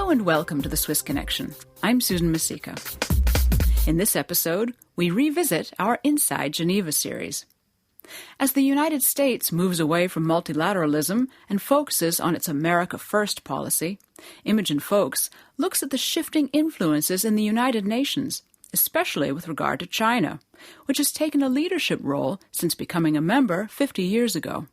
Hello and welcome to the Swiss Connection. I'm Susan Masika. In this episode, we revisit our Inside Geneva series. As the United States moves away from multilateralism and focuses on its America First policy, Imogen Folks looks at the shifting influences in the United Nations, especially with regard to China, which has taken a leadership role since becoming a member 50 years ago.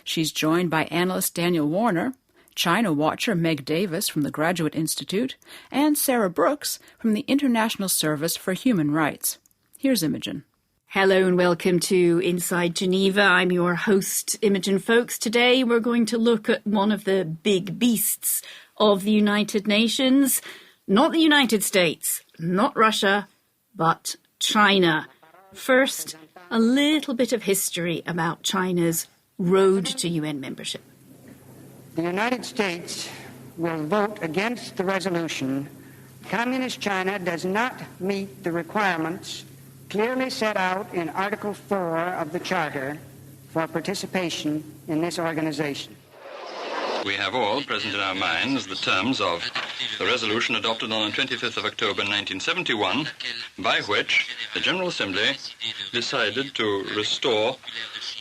She's joined by analyst Daniel Warner, China watcher Meg Davis from the Graduate Institute, and Sarah Brooks from the International Service for Human Rights. Here's Imogen. Hello and welcome to Inside Geneva. I'm your host, Imogen Folks. Today we're going to look at one of the big beasts of the United Nations. Not the United States, not Russia, but China. First, a little bit of history about China's road to UN membership. The United States will vote against the resolution. Communist China does not meet the requirements clearly set out in Article 4 of the Charter for participation in this organization. We have all present in our minds the terms of the resolution adopted on the 25th of October 1971, by which the General Assembly decided to restore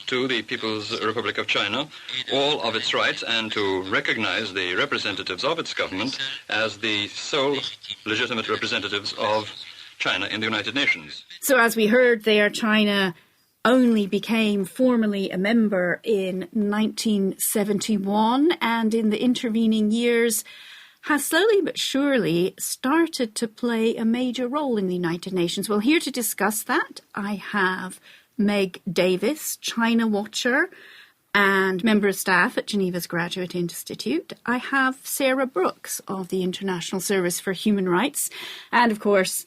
to the People's Republic of China all of its rights and to recognize the representatives of its government as the sole legitimate representatives of China in the United Nations. So as we heard there, China only became formally a member in 1971 and in the intervening years has slowly but surely started to play a major role in the United Nations. Well, here to discuss that, I have Meg Davis, China watcher and member of staff at Geneva's Graduate Institute. I have Sarah Brooks of the International Service for Human Rights, and of course,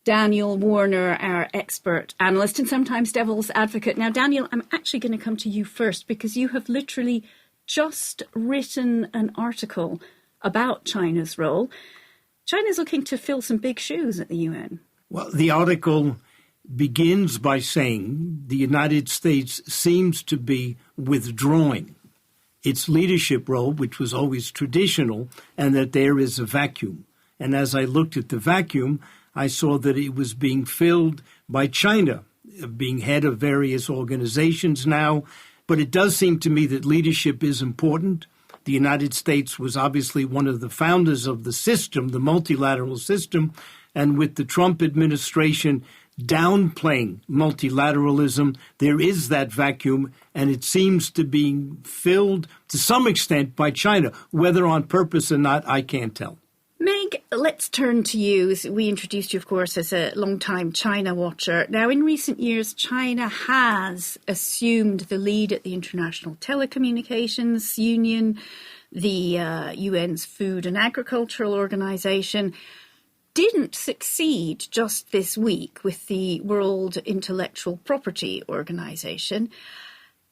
Daniel Warner, our expert analyst and sometimes devil's advocate. Now, Daniel, I'm actually going to come to you first because you have literally just written an article about China's role. China's looking to fill some big shoes at the UN. Well, the article begins by saying the United States seems to be withdrawing its leadership role, which was always traditional, and that there is a vacuum. And as I looked at the vacuum, I saw that it was being filled by China, being head of various organizations now. But it does seem to me that leadership is important. The United States was obviously one of the founders of the system, the multilateral system, and with the Trump administration downplaying multilateralism, there is that vacuum, and it seems to be filled to some extent by China. Whether on purpose or not, I can't tell. Meg, let's turn to you. We introduced you, of course, as a long-time China watcher. Now, in recent years, China has assumed the lead at the International Telecommunications Union, the UN's Food and Agricultural Organization. Didn't succeed just this week with the World Intellectual Property Organization.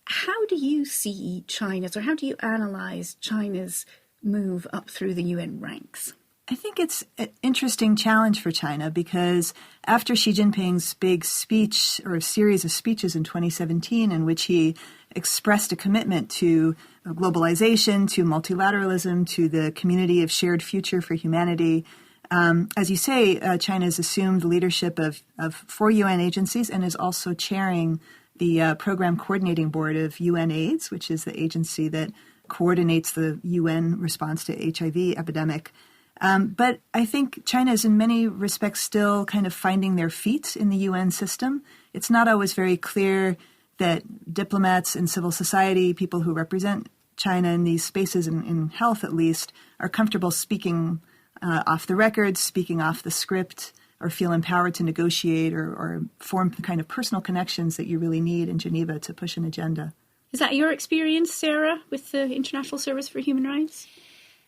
How do you see China's, or how do you analyze China's move up through the UN ranks? I think it's an interesting challenge for China because after Xi Jinping's big speech or a series of speeches in 2017 in which he expressed a commitment to globalization, to multilateralism, to the community of shared future for humanity, as you say, China has assumed the leadership of 4 UN agencies and is also chairing the Program Coordinating Board of UNAIDS, which is the agency that coordinates the UN response to HIV epidemic. But I think China is in many respects still kind of finding their feet in the UN system. It's not always very clear that diplomats and civil society, people who represent China in these spaces, in health at least, are comfortable speaking off the record, speaking off the script, or feel empowered to negotiate or form the kind of personal connections that you really need in Geneva to push an agenda. Is that your experience, Sarah, with the International Service for Human Rights?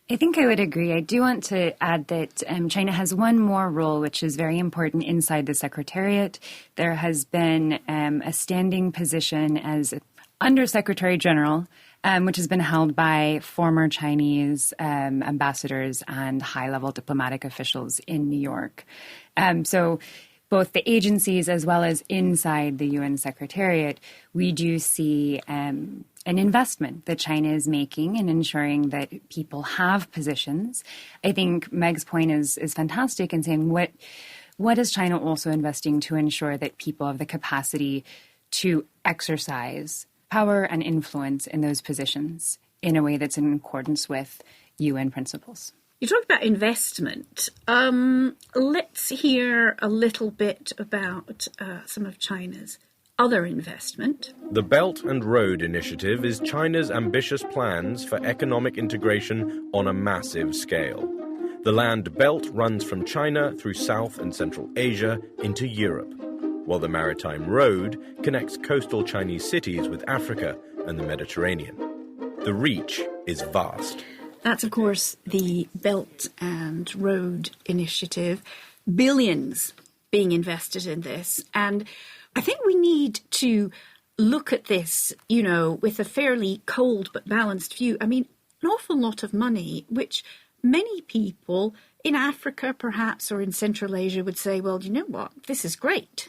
I think I would agree. I do want to add that China has one more role, which is very important inside the Secretariat. There has been a standing position as Undersecretary General, which has been held by former Chinese ambassadors and high-level diplomatic officials in New York. So both the agencies as well as inside the UN Secretariat, we do see an investment that China is making in ensuring that people have positions. I think Meg's point is fantastic in saying what is China also investing to ensure that people have the capacity to exercise power and influence in those positions in a way that's in accordance with UN principles. You talk about investment. Let's hear a little bit about some of China's other investment. The Belt and Road Initiative is China's ambitious plans for economic integration on a massive scale. The land belt runs from China through South and Central Asia into Europe, while the Maritime Road connects coastal Chinese cities with Africa and the Mediterranean. The reach is vast. That's, of course, the Belt and Road Initiative. Billions being invested in this. And I think we need to look at this, with a fairly cold but balanced view. I mean, an awful lot of money, which many people in Africa, perhaps, or in Central Asia would say, well, you know what, this is great.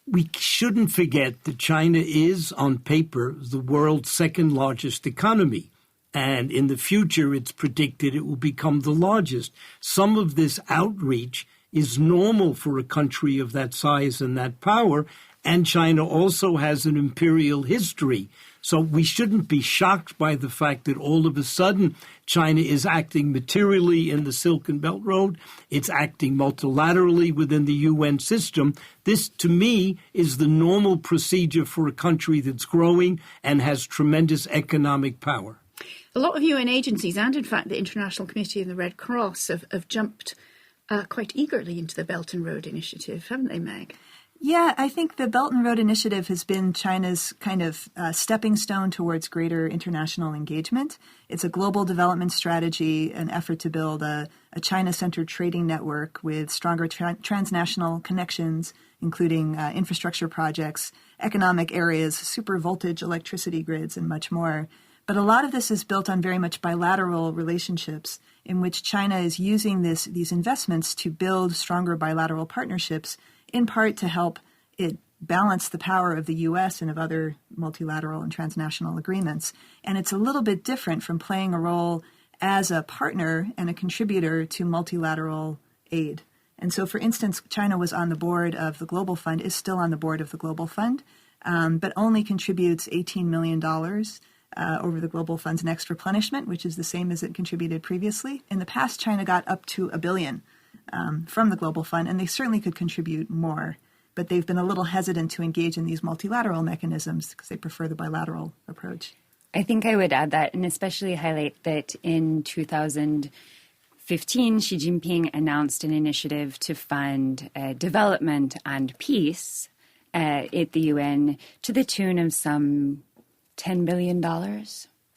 We shouldn't forget that China is, on paper, the world's second largest economy. And in the future, it's predicted it will become the largest. Some of this outreach is normal for a country of that size and that power. And China also has an imperial history. So we shouldn't be shocked by the fact that all of a sudden China is acting materially in the Silk and Belt Road. It's acting multilaterally within the UN system. This, to me, is the normal procedure for a country that's growing and has tremendous economic power. A lot of UN agencies and, in fact, the International Committee and the Red Cross have jumped quite eagerly into the Belt and Road Initiative, haven't they, Meg? Yeah, I think the Belt and Road Initiative has been China's kind of stepping stone towards greater international engagement. It's a global development strategy, an effort to build a China-centered trading network with stronger transnational connections, including infrastructure projects, economic areas, super voltage electricity grids, and much more. But a lot of this is built on very much bilateral relationships in which China is using these investments to build stronger bilateral partnerships, in part to help it balance the power of the U.S. and of other multilateral and transnational agreements. And it's a little bit different from playing a role as a partner and a contributor to multilateral aid. And so, for instance, China was on the board of the Global Fund, is still on the board of the Global Fund, but only contributes $18 million over the Global Fund's next replenishment, which is the same as it contributed previously. In the past, China got up to $1 billion from the Global Fund, and they certainly could contribute more. But they've been a little hesitant to engage in these multilateral mechanisms because they prefer the bilateral approach. I think I would add that, and especially highlight that in 2015, Xi Jinping announced an initiative to fund development and peace at the UN to the tune of some $10 billion.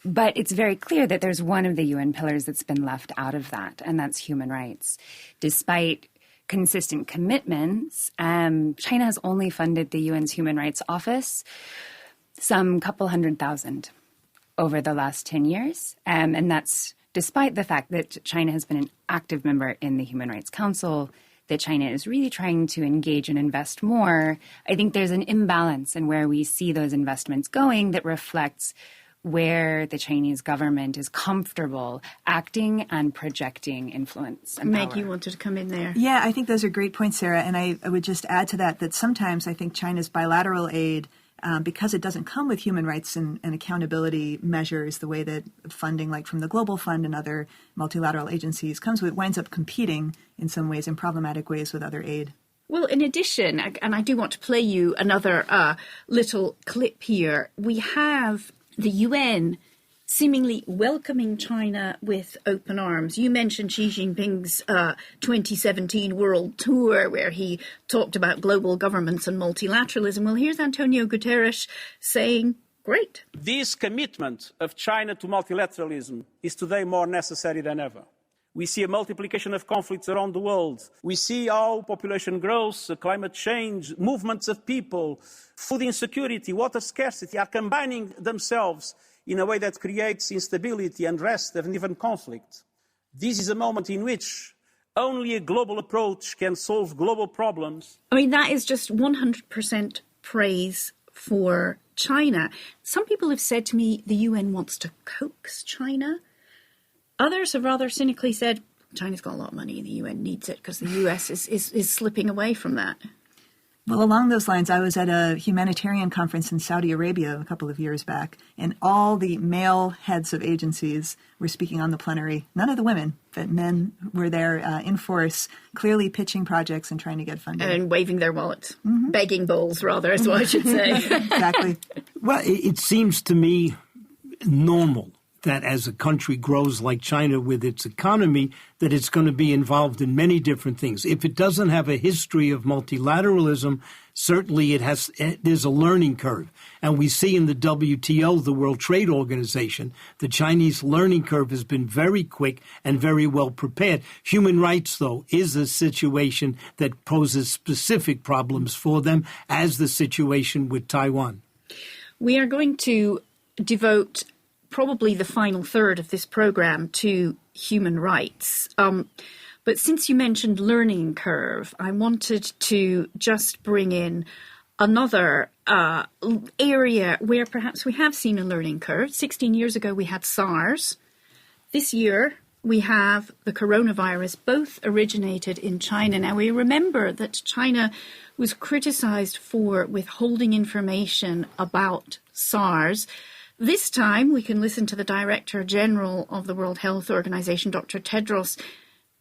But it's very clear that there's one of the UN pillars that's been left out of that, and that's human rights. Despite consistent commitments, China has only funded the UN's Human Rights Office some couple 100,000 over the last 10 years. And that's despite the fact that China has been an active member in the Human Rights Council, that China is really trying to engage and invest more. I think there's an imbalance in where we see those investments going that reflects where the Chinese government is comfortable acting and projecting influence and Meg, power. you wanted to come in there. Yeah, I think those are great points, Sarah. And I would just add to that sometimes I think China's bilateral aid, because it doesn't come with human rights and accountability measures the way that funding like from the Global Fund and other multilateral agencies comes with, winds up competing in some ways, in problematic ways, with other aid. Well, in addition, and I do want to play you another little clip here, we have the UN seemingly welcoming China with open arms. You mentioned Xi Jinping's 2017 world tour where he talked about global governments and multilateralism. Well, here's Antonio Guterres saying, great. This commitment of China to multilateralism is today more necessary than ever. We see a multiplication of conflicts around the world. We see how population growth, climate change, movements of people, food insecurity, water scarcity are combining themselves in a way that creates instability, unrest, and even conflict. This is a moment in which only a global approach can solve global problems. I mean, that is just 100% praise for China. Some people have said to me the UN wants to coax China. Others have rather cynically said China's got a lot of money and the UN needs it because the US is slipping away from that. Well, along those lines, I was at a humanitarian conference in Saudi Arabia a couple of years back, and all the male heads of agencies were speaking on the plenary. None of the women, but men were there in force, clearly pitching projects and trying to get funding. And waving their wallets. Mm-hmm. Begging bowls, rather, is what I should say. Exactly. Well, it seems to me normal that as a country grows like China with its economy, that it's going to be involved in many different things. If it doesn't have a history of multilateralism, certainly there's a learning curve. And we see in the WTO, the World Trade Organization, the Chinese learning curve has been very quick and very well prepared. Human rights, though, is a situation that poses specific problems for them, as the situation with Taiwan. We are going to devote probably the final third of this program to human rights. But since you mentioned learning curve, I wanted to just bring in another area where perhaps we have seen a learning curve. 16 years ago, we had SARS. This year, we have the coronavirus, both originated in China. Now, we remember that China was criticized for withholding information about SARS. This time, we can listen to the Director General of the World Health Organization, Dr. Tedros,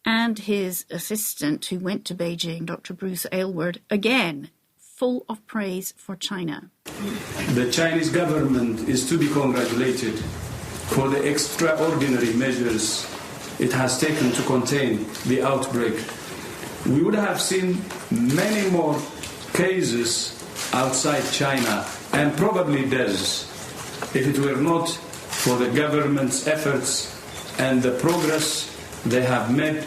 and his assistant who went to Beijing, Dr. Bruce Aylward, again, full of praise for China. The Chinese government is to be congratulated for the extraordinary measures it has taken to contain the outbreak. We would have seen many more cases outside China, and probably deaths, if it were not for the government's efforts and the progress they have made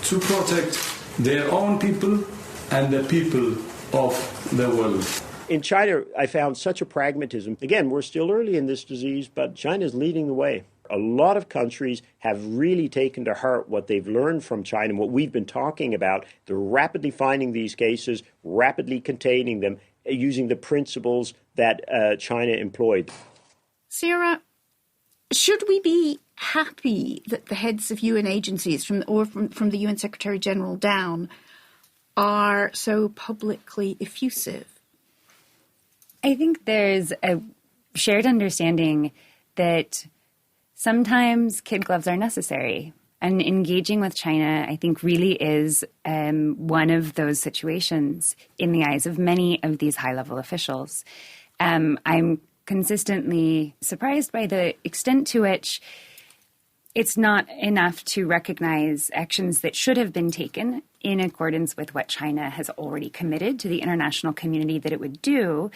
to protect their own people and the people of the world. In China, I found such a pragmatism. Again, we're still early in this disease, but China's leading the way. A lot of countries have really taken to heart what they've learned from China, what we've been talking about. They're rapidly finding these cases, rapidly containing them, using the principles that China employed. Sarah, should we be happy that the heads of UN agencies, from the UN Secretary General down, are so publicly effusive? I think there's a shared understanding that sometimes kid gloves are necessary. And engaging with China, I think, really is one of those situations in the eyes of many of these high-level officials. I'm consistently surprised by the extent to which it's not enough to recognize actions that should have been taken in accordance with what China has already committed to the international community that it would do,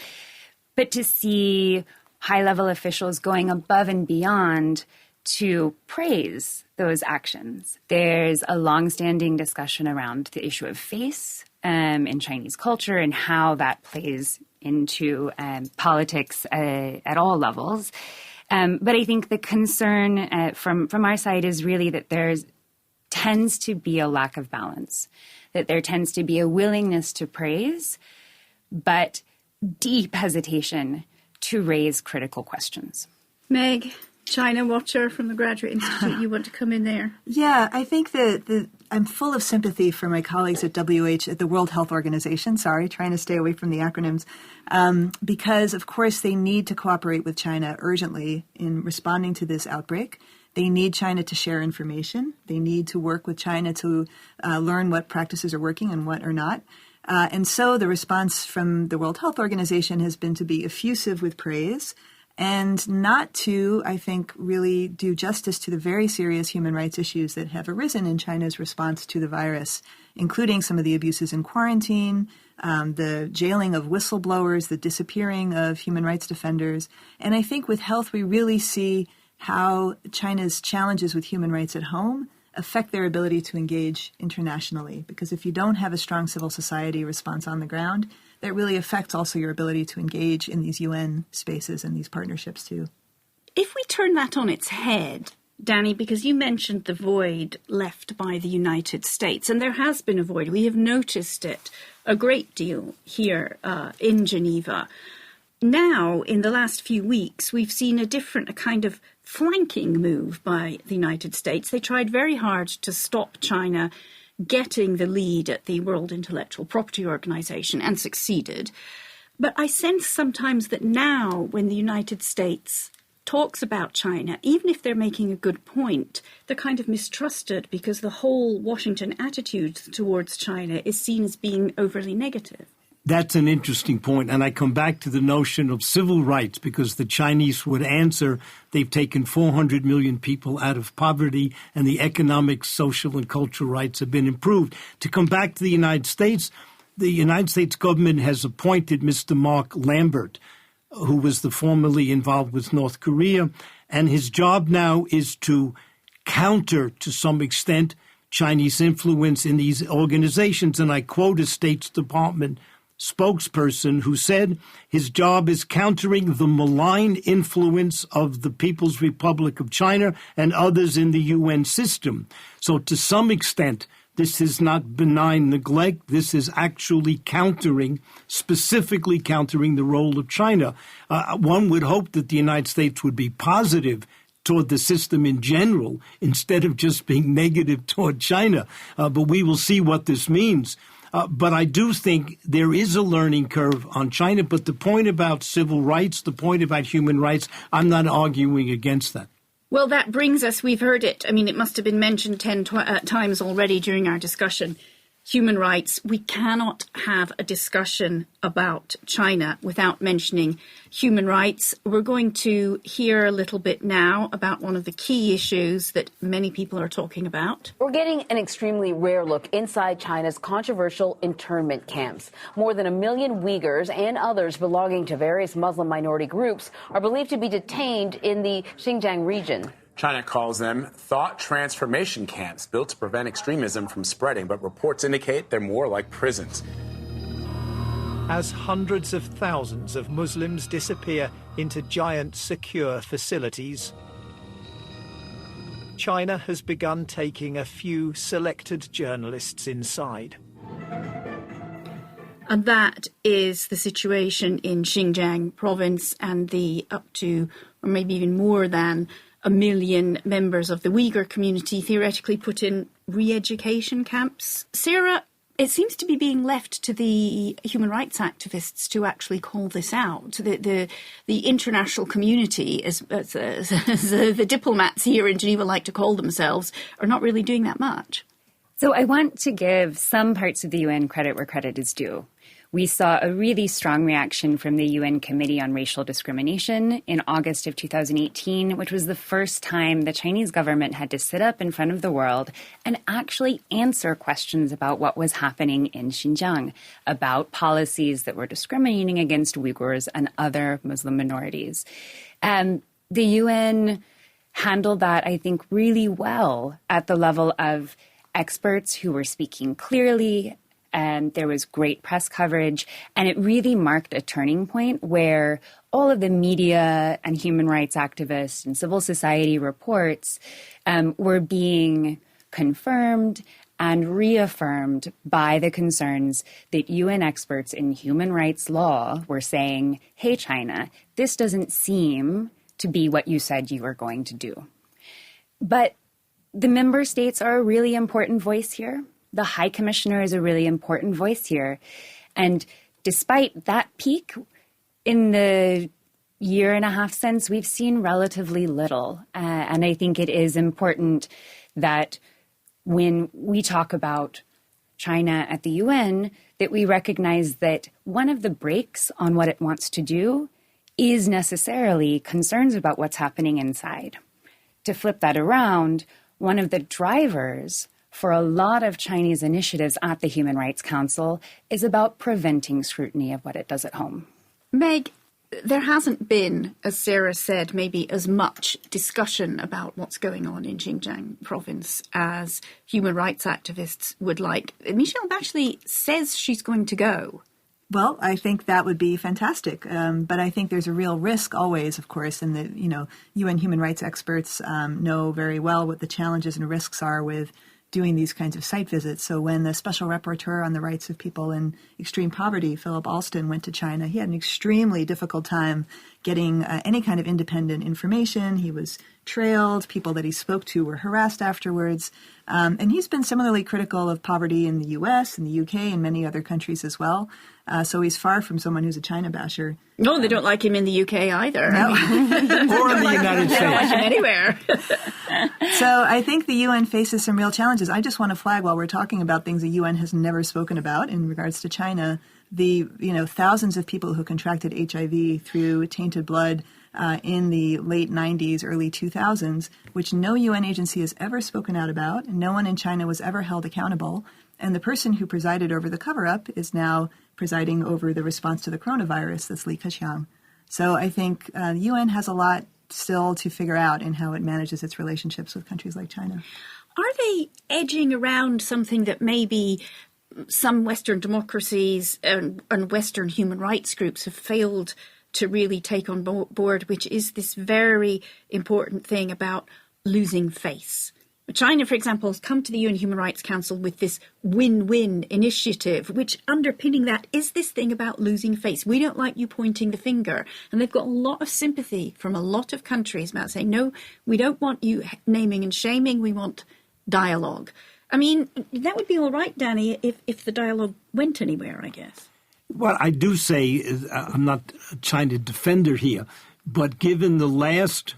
but to see high-level officials going above and beyond to praise those actions. There's a long-standing discussion around the issue of face in Chinese culture and how that plays into politics at all levels. But I think the concern from our side is really that there tends to be a lack of balance, that there tends to be a willingness to praise, but deep hesitation to raise critical questions. Meg, China watcher from the Graduate Institute, you want to come in there? Yeah, I think that I'm full of sympathy for my colleagues at at the World Health Organization, trying to stay away from the acronyms, because, of course, they need to cooperate with China urgently in responding to this outbreak. They need China to share information. They need to work with China to learn what practices are working and what are not. And so the response from the World Health Organization has been to be effusive with praise and not to, I think, really do justice to the very serious human rights issues that have arisen in China's response to the virus, including some of the abuses in quarantine, the jailing of whistleblowers, the disappearing of human rights defenders. And I think with health, we really see how China's challenges with human rights at home affect their ability to engage internationally. Because if you don't have a strong civil society response on the ground, that really affects also your ability to engage in these UN spaces and these partnerships too. If we turn that on its head, Danny, because you mentioned the void left by the United States, and there has been a void. We have noticed it a great deal here in Geneva. now, in the last few weeks, we've seen a kind of flanking move by the United States. They tried very hard to stop China getting the lead at the World Intellectual Property Organization and succeeded. But I sense sometimes that now, when the United States talks about China, even if they're making a good point, they're kind of mistrusted because the whole Washington attitude towards China is seen as being overly negative. That's an interesting point, and I come back to the notion of civil rights, because the Chinese would answer they've taken 400 million people out of poverty and the economic, social, and cultural rights have been improved. To come back to the United States government has appointed Mr. Mark Lambert, who was formerly involved with North Korea, and his job now is to counter, to some extent, Chinese influence in these organizations. And I quote a State Department spokesperson who said his job is countering the malign influence of the People's Republic of China and others in the UN system. So to some extent, this is not benign neglect. This is actually specifically countering the role of China. One would hope that the United States would be positive toward the system in general instead of just being negative toward China. But we will see what this means. But I do think there is a learning curve on China. But the point about civil rights, the point about human rights, I'm not arguing against that. Well, that brings us, we've heard it. I mean, it must have been mentioned 10 times already during our discussion. Human rights. We cannot have a discussion about China without mentioning human rights. We're going to hear a little bit now about one of the key issues that many people are talking about. We're getting an extremely rare look inside China's controversial internment camps. More than 1 million Uyghurs and others belonging to various Muslim minority groups are believed to be detained in the Xinjiang region. China calls them thought transformation camps built to prevent extremism from spreading, but reports indicate they're more like prisons. As hundreds of thousands of Muslims disappear into giant secure facilities, China has begun taking a few selected journalists inside. And that is the situation in Xinjiang province and the up to, or maybe even more than, 1 million members of the Uyghur community theoretically put in re-education camps. Sarah, it seems to be being left to the human rights activists to actually call this out. The international community, as the diplomats here in Geneva like to call themselves, are not really doing that much. So I want to give some parts of the UN credit where credit is due. We saw a really strong reaction from the UN Committee on Racial Discrimination in August of 2018, which was the first time the Chinese government had to sit up in front of the world and actually answer questions about what was happening in Xinjiang, about policies that were discriminating against Uyghurs and other Muslim minorities. The UN handled that, I think, really well at the level of experts who were speaking clearly. There was great press coverage, and it really marked a turning point where all of the media and human rights activists and civil society reports were being confirmed and reaffirmed by the concerns that UN experts in human rights law were saying, hey, China, this doesn't seem to be what you said you were going to do. But the member states are a really important voice here. The High Commissioner is a really important voice here. And despite that peak, in the year and a half since, we've seen relatively little. And I think it is important that when we talk about China at the UN, that we recognize that one of the brakes on what it wants to do is necessarily concerns about what's happening inside. To flip that around, one of the drivers for a lot of Chinese initiatives at the Human Rights Council is about preventing scrutiny of what it does at home. Meg, there hasn't been, as Sarah said, maybe as much discussion about what's going on in Xinjiang province as human rights activists would like. Michelle Bachelet says she's going to go. Well, I think that would be fantastic. But I think there's a real risk always, of course, and the UN human rights experts know very well what the challenges and risks are with doing these kinds of site visits. So when the special rapporteur on the rights of people in extreme poverty, Philip Alston, went to China, he had an extremely difficult time getting any kind of independent information. He was trailed. People that he spoke to were harassed afterwards. And he's been similarly critical of poverty in the U.S., in the U.K., and many other countries as well. So he's far from someone who's a China basher. No, they don't like him in the UK either. No. Or in the United They don't like States. him anywhere. So I think the UN faces some real challenges. I just want to flag, while we're talking about things the UN has never spoken about in regards to China, the thousands of people who contracted HIV through tainted blood in the late 90s, early 2000s, which no UN agency has ever spoken out about, and no one in China was ever held accountable. And the person who presided over the cover-up is now presiding over the response to the coronavirus, that's Li Keqiang. So I think the UN has a lot still to figure out in how it manages its relationships with countries like China. Are they edging around something that maybe some Western democracies and Western human rights groups have failed to really take on board, which is this very important thing about losing face? China, for example, has come to the UN Human Rights Council with this win-win initiative, which underpinning that is this thing about losing face. We don't like you pointing the finger. And they've got a lot of sympathy from a lot of countries about saying, no, we don't want you naming and shaming. We want dialogue. I mean, that would be all right, Danny, if the dialogue went anywhere, I guess. What I do say is, I'm not a China defender here, but given the last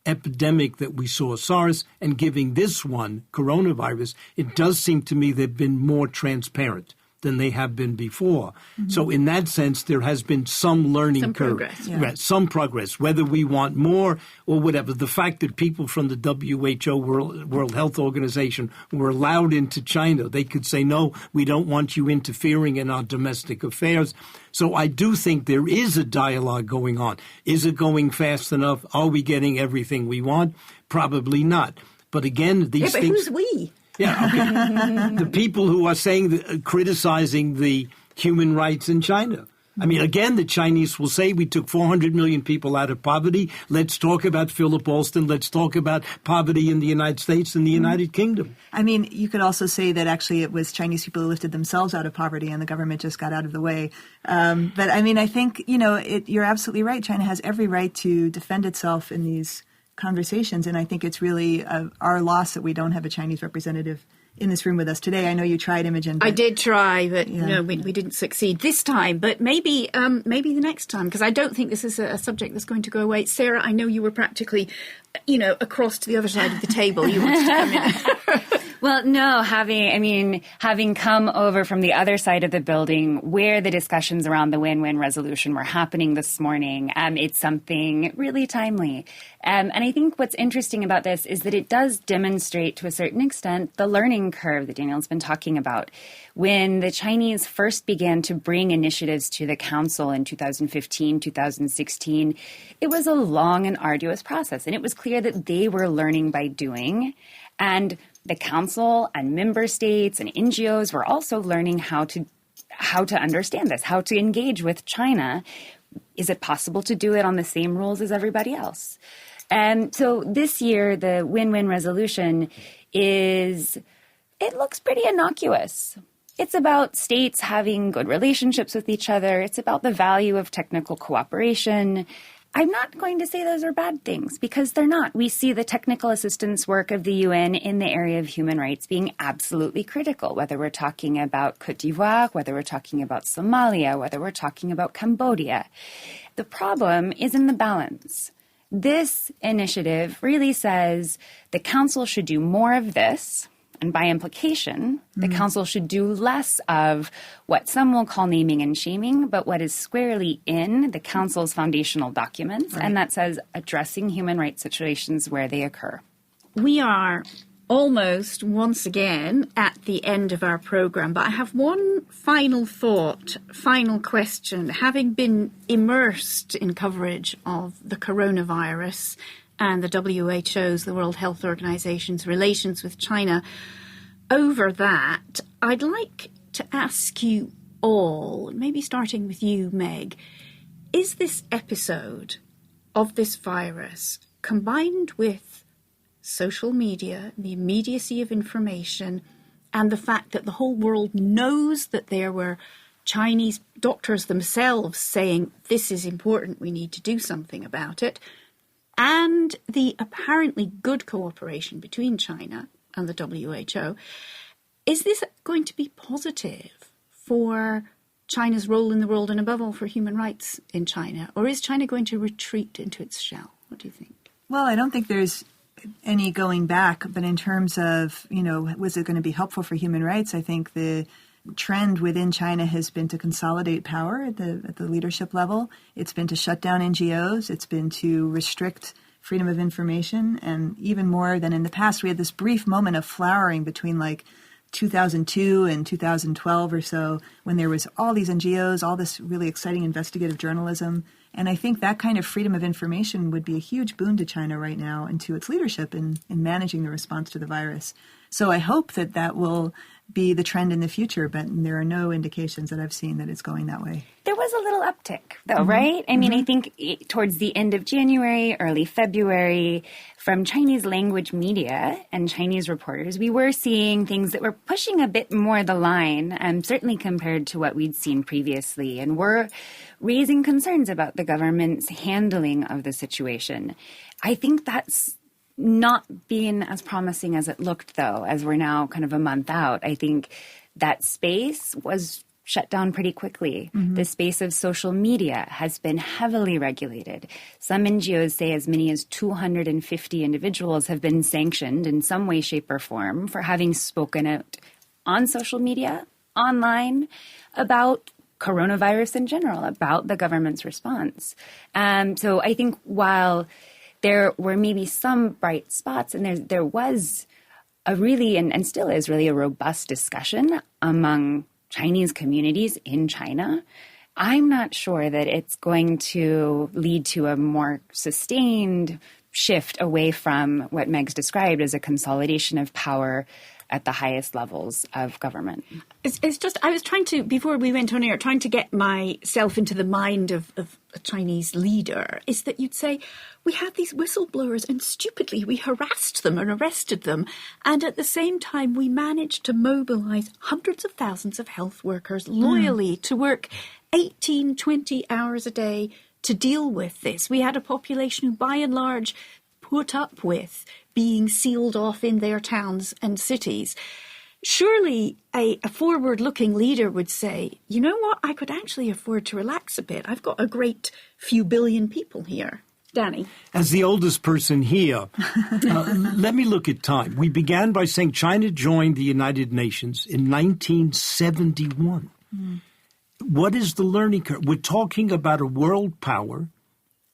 epidemic that we saw, SARS, and giving this one, coronavirus, it does seem to me they've been more transparent than they have been before. Mm-hmm. So in that sense, there has been some learning curve. Progress, yeah. Right, some progress, whether we want more or whatever. The fact that people from the WHO, World Health Organization, were allowed into China, they could say, no, we don't want you interfering in our domestic affairs. So I do think there is a dialogue going on. Is it going fast enough? Are we getting everything we want? Probably not. But again, these but things... who's we? Yeah, okay. The people who are criticizing the human rights in China. I mean, again, the Chinese will say we took 400 million people out of poverty. Let's talk about Philip Alston. Let's talk about poverty in the United States and the United Kingdom. I mean, you could also say that actually it was Chinese people who lifted themselves out of poverty and the government just got out of the way. But I mean, I think, you're absolutely right. China has every right to defend itself in these conversations, and I think it's really our loss that we don't have a Chinese representative in this room with us today. I know you tried, Imogen. I did try, but no, we didn't succeed this time. But maybe the next time, because I don't think this is a subject that's going to go away. Sarah, I know you were practically, across to the other side of the table. You wanted to come in. Well, no, having come over from the other side of the building where the discussions around the win-win resolution were happening this morning, it's something really timely. And I think what's interesting about this is that it does demonstrate to a certain extent the learning curve that Daniel's been talking about. When the Chinese first began to bring initiatives to the Council in 2015, 2016, it was a long and arduous process. And it was clear that they were learning by doing. And the Council and member states and NGOs were also learning how to understand this, how to engage with China. Is it possible to do it on the same rules as everybody else? And so this year, the win-win resolution it looks pretty innocuous. It's about states having good relationships with each other. It's about the value of technical cooperation. I'm not going to say those are bad things, because they're not. We see the technical assistance work of the UN in the area of human rights being absolutely critical, whether we're talking about Côte d'Ivoire, whether we're talking about Somalia, whether we're talking about Cambodia. The problem is in the balance. This initiative really says the Council should do more of this, and by implication, the Council should do less of what some will call naming and shaming, but what is squarely in the Council's foundational documents, right. And that says addressing human rights situations where they occur. We are almost once again at the end of our programme, but I have one final thought, final question. Having been immersed in coverage of the coronavirus and the WHO's, the World Health Organization's relations with China, over that, I'd like to ask you all, maybe starting with you, Meg, is this episode of this virus, combined with social media, the immediacy of information, and the fact that the whole world knows that there were Chinese doctors themselves saying, this is important, we need to do something about it, and the apparently good cooperation between China and the WHO, is this going to be positive for China's role in the world and above all for human rights in China? Or is China going to retreat into its shell? What do you think? Well, I don't think there's any going back, but in terms of, was it going to be helpful for human rights? I think the trend within China has been to consolidate power at the leadership level. It's been to shut down NGOs. It's been to restrict freedom of information. And even more than in the past, we had this brief moment of flowering between 2002 and 2012 or so, when there was all these NGOs, all this really exciting investigative journalism. And I think that kind of freedom of information would be a huge boon to China right now and to its leadership in managing the response to the virus. So I hope that will be the trend in the future, but there are no indications that I've seen that it's going that way. There was a little uptick, though, right? I mean, I think towards the end of January, early February, from Chinese language media and Chinese reporters, we were seeing things that were pushing a bit more the line, certainly compared to what we'd seen previously, and were raising concerns about the government's handling of the situation. I think that's not being as promising as it looked, though, as we're now kind of a month out. I think that space was shut down pretty quickly. The space of social media has been heavily regulated. Some NGOs say as many as 250 individuals have been sanctioned in some way, shape, or form for having spoken out on social media, online, about coronavirus in general, about the government's response. So I think while there were maybe some bright spots, and there was a really, and still is really, a robust discussion among Chinese communities in China, I'm not sure that it's going to lead to a more sustained shift away from what Meg's described as a consolidation of power at the highest levels of government. It's just, I was trying to, before we went on air, trying to get myself into the mind of a Chinese leader, is that you'd say, we had these whistleblowers and stupidly we harassed them and arrested them. And at the same time, we managed to mobilize hundreds of thousands of health workers loyally to work 18, 20 hours a day to deal with this. We had a population who, by and large, put up with being sealed off in their towns and cities. Surely a forward-looking leader would say, you know what, I could actually afford to relax a bit. I've got a great few billion people here. Danny? As the oldest person here, let me look at time. We began by saying China joined the United Nations in 1971. What is the learning curve? We're talking about a world power,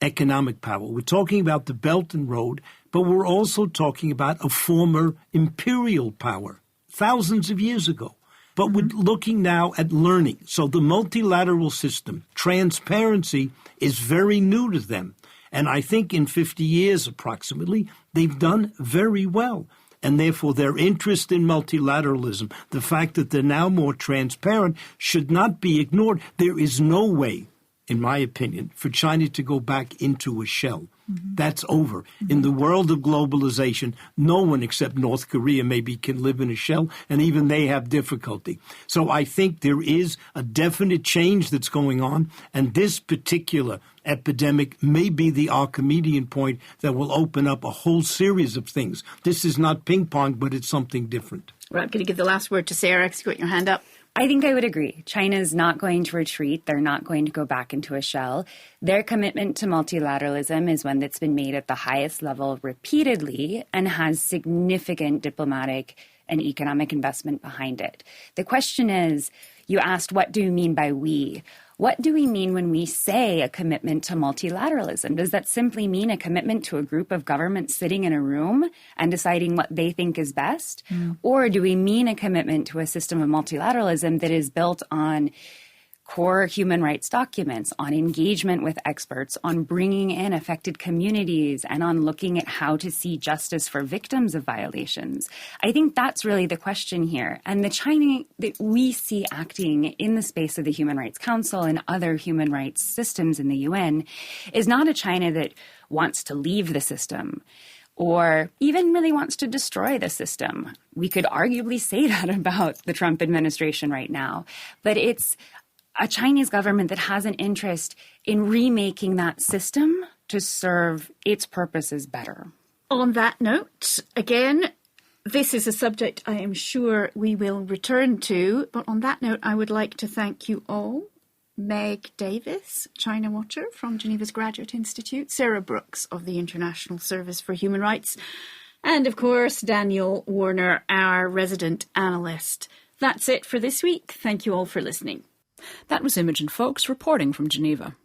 economic power. We're talking about the Belt and Road, but we're also talking about a former imperial power thousands of years ago. But we're looking now at learning. So the multilateral system, transparency, is very new to them. And I think in 50 years approximately, they've done very well. And therefore, their interest in multilateralism, the fact that they're now more transparent, should not be ignored. There is no way, in my opinion, for China to go back into a shell. That's over. In the world of globalization, no one except North Korea maybe can live in a shell, and even they have difficulty. So I think there is a definite change that's going on, and this particular epidemic may be the Archimedean point that will open up a whole series of things. This is not ping pong, but it's something different. Right, I'm going to give the last word to Sarah, because you got your hand up. I think I would agree. China's not going to retreat. They're not going to go back into a shell. Their commitment to multilateralism is one that's been made at the highest level repeatedly and has significant diplomatic and economic investment behind it. The question is, you asked, what do you mean by we? What do we mean when we say a commitment to multilateralism? Does that simply mean a commitment to a group of governments sitting in a room and deciding what they think is best? Or do we mean a commitment to a system of multilateralism that is built on core human rights documents, on engagement with experts, on bringing in affected communities, and on looking at how to see justice for victims of violations? I think that's really the question here. And the China that we see acting in the space of the Human Rights Council and other human rights systems in the UN is not a China that wants to leave the system or even really wants to destroy the system. We could arguably say that about the Trump administration right now. But it's a Chinese government that has an interest in remaking that system to serve its purposes better. On that note, again, this is a subject I am sure we will return to. But on that note, I would like to thank you all. Meg Davis, China Watcher from Geneva's Graduate Institute, Sarah Brooks of the International Service for Human Rights, and of course, Daniel Warner, our resident analyst. That's it for this week. Thank you all for listening. That was Imogen Folks reporting from Geneva.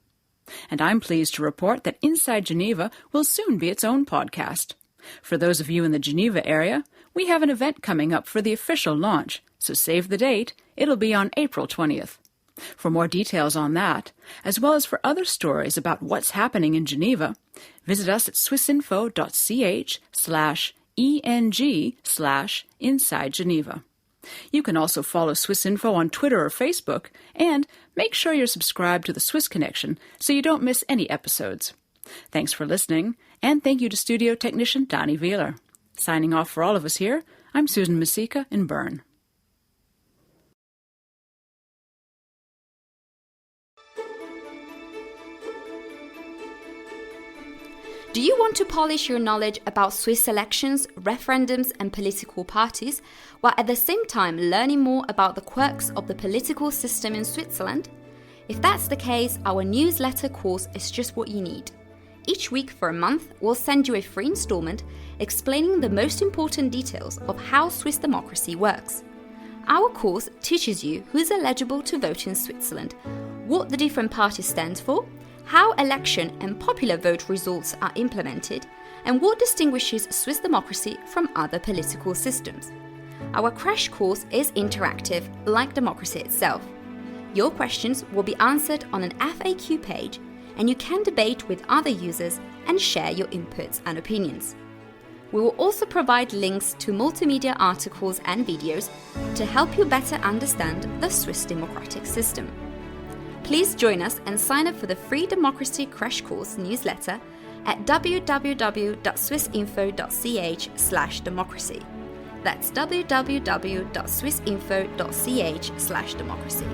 And I'm pleased to report that Inside Geneva will soon be its own podcast. For those of you in the Geneva area, we have an event coming up for the official launch, so save the date. It'll be on April 20th. For more details on that, as well as for other stories about what's happening in Geneva, visit us at swissinfo.ch/ENG/Inside Geneva. You can also follow SwissInfo on Twitter or Facebook, and make sure you're subscribed to the Swiss Connection so you don't miss any episodes. Thanks for listening, and thank you to studio technician Donnie Wheeler. Signing off for all of us here, I'm Susan Masika in Bern. Do you want to polish your knowledge about Swiss elections, referendums and political parties, while at the same time learning more about the quirks of the political system in Switzerland? If that's the case, our newsletter course is just what you need. Each week for a month, we'll send you a free installment explaining the most important details of how Swiss democracy works. Our course teaches you who's eligible to vote in Switzerland, what the different parties stand for, how election and popular vote results are implemented, and what distinguishes Swiss democracy from other political systems. Our crash course is interactive, like democracy itself. Your questions will be answered on an FAQ page, and you can debate with other users and share your inputs and opinions. We will also provide links to multimedia articles and videos to help you better understand the Swiss democratic system. Please join us and sign up for the free Democracy Crash Course newsletter at www.swissinfo.ch/democracy. That's www.swissinfo.ch/democracy.